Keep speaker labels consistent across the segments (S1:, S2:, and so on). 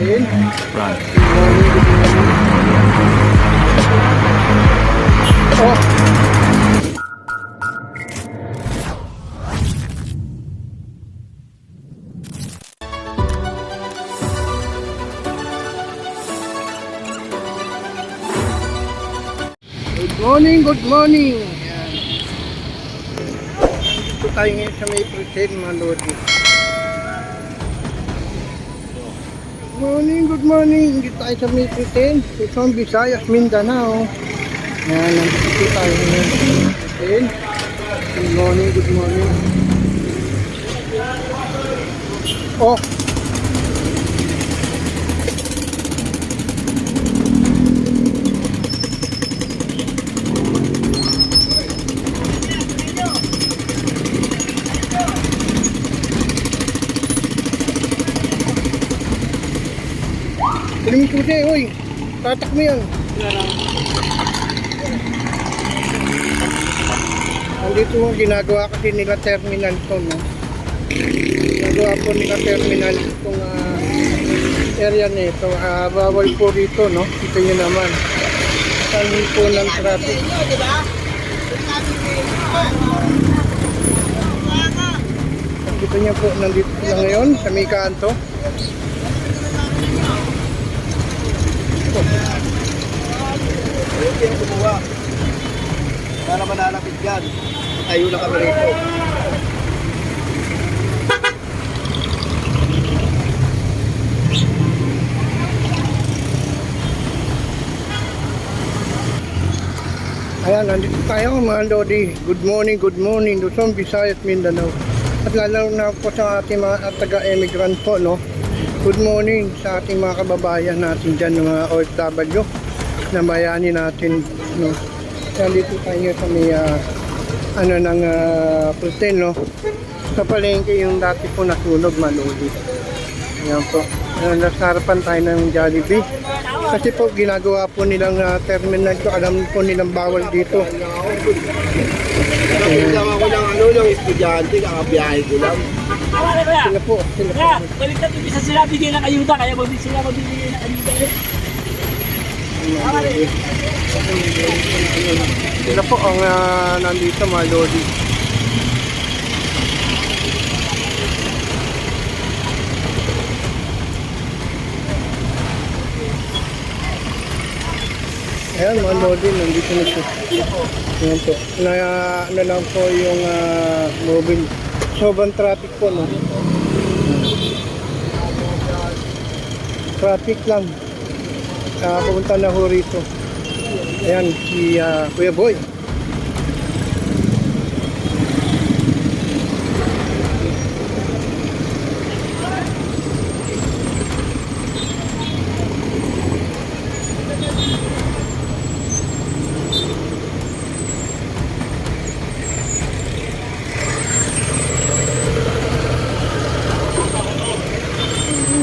S1: Front.
S2: Good morning. Ayan. Dito tayo ngayon sa may pretend mga lodi. Good morning. Dito tayo sa may pretend. Luzon, Visayas, Mindanao. Ayan, nandito tayo ngayon sa may pretend. Good morning. Oh! Kuling susi, uy. Tatak mo yan. Andito mo, ginagawa kasi nila terminal to, no? Ginagawa po nila terminal itong area nito. Bawal po rito, no? Ito nyo naman. Saan po ng traffic. Dito nyo po, nandito sila ngayon sa may kanto.
S3: Yung kumuha. Wala naman nalapit yan. Tayo na kami rito.
S2: Ayan, nandito tayo mga lodi. Good morning, Luzon, Visayas, Mindanao. At lalo na po sa ating mga taga-emigrant po, no? Good morning sa ating mga kababayan natin dyan, mga OFW na bayani natin, no? Nandito tayo sa may pretend, no? Sa palengke yung dati po nasunog, maluli. Ayan po. Nasa harapan tayo ng Jollibee. Kasi po ginagawa po nilang terminal ko. Alam po nilang bawal dito.
S3: Nakita ako ng estudyante, kakabiyahe ko lang.
S2: Sila po.
S4: Kaya, baliktad yung isa sila bigyan ng ayuda, kaya hindi sila magbibigay ng ayuda.
S2: Sila po ang nandito mga lodi. Ayan mga lodi, nandito na siya. Ayan po. Ano lang po yung mobile. Sobrang traffic po, no? Traffic lang. Pupunta na ho rito. Ayan, si Kuya Boy.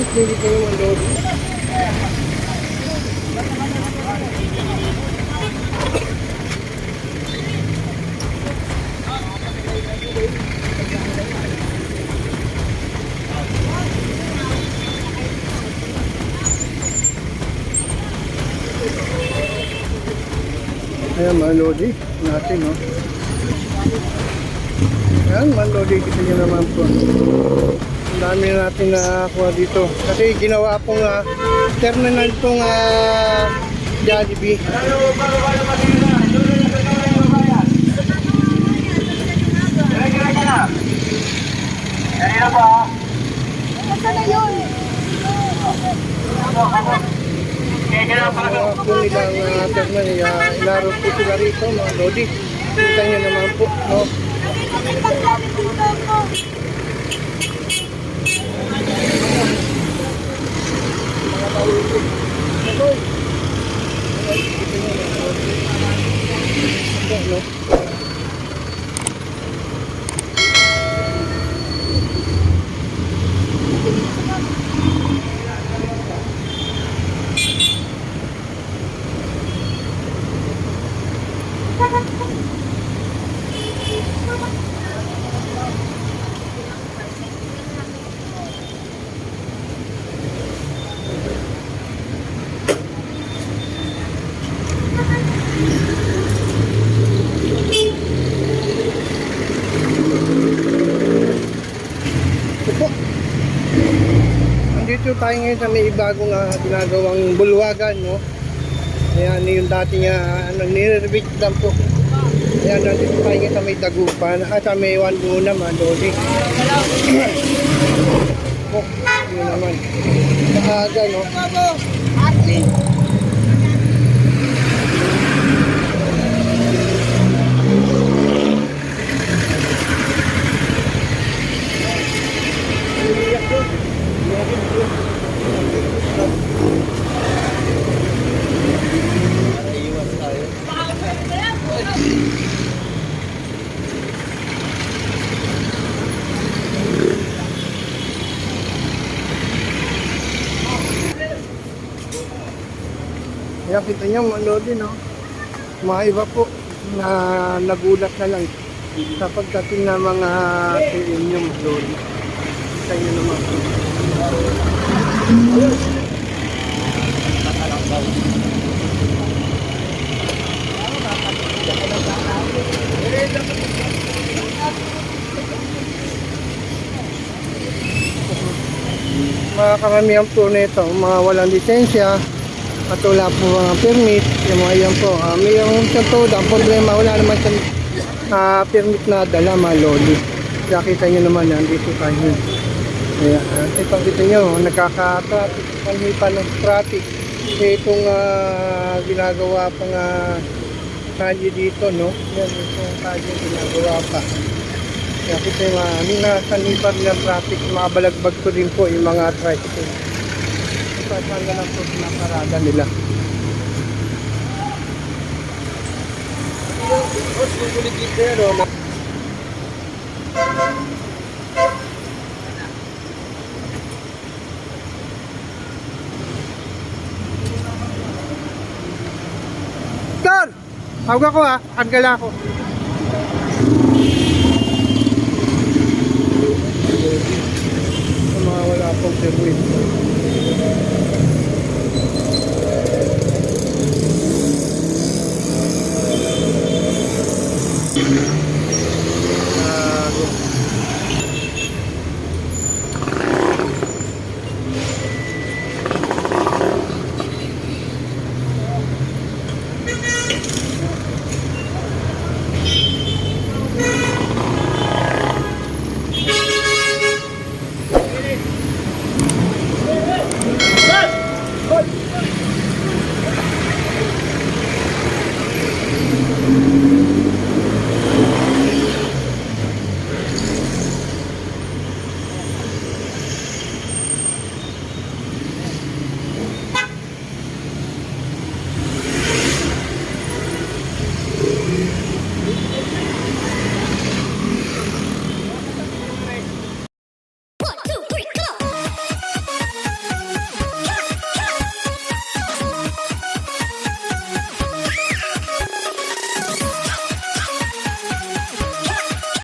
S2: Hindi kayo mandod. Ayan mga lodi natin, no? Ayan mga lodi, kita nyo naman po. Ang dami natin nakakuha dito. Kasi ginawa pong terminal itong Jollibee.
S5: Nasaan na yun?
S2: Ginawa po nilang terminal. Inarot po sila rito mga lodi. Kita nyo naman po, no? tayo ngayon sa may bagong ginagawang bulwagan, no? Ayan, yung dating nire-repeat lang po. Ayan, nandito tayo ngayon sa may dagupan. At sa may one doon naman, Lodi. Oh, yun naman. Sa aga, no?
S3: Iwas tayo.
S2: Kaya kita nyo, Lodi, no? Mga iba po na nagulat na lang sa pagdating ng mga premium, Lodi. Kita nyo naman. Mga karamihan po nito, mga walang lisensya at wala po mga permit, yung mga yan po. May yung to, ang problema, wala naman sa permit na dala, mga Lodi. Kaya kita nyo naman yan, dito tayo. Kaya, ipakita nyo, nagkaka-traffic, panhipan ng traffic. Itong ginagawa pang kalye dito, no? Yan, itong kalye ginagawa pa. Kaya kita yung nasanipan ng traffic, mga balagbag ko din po yung mga tricycle. Saan na lang po pinaparada nila.
S3: Boss, yung kulit dito yan, no?
S2: Sir! Tawag ako Agala ako. Mga wala pong permit.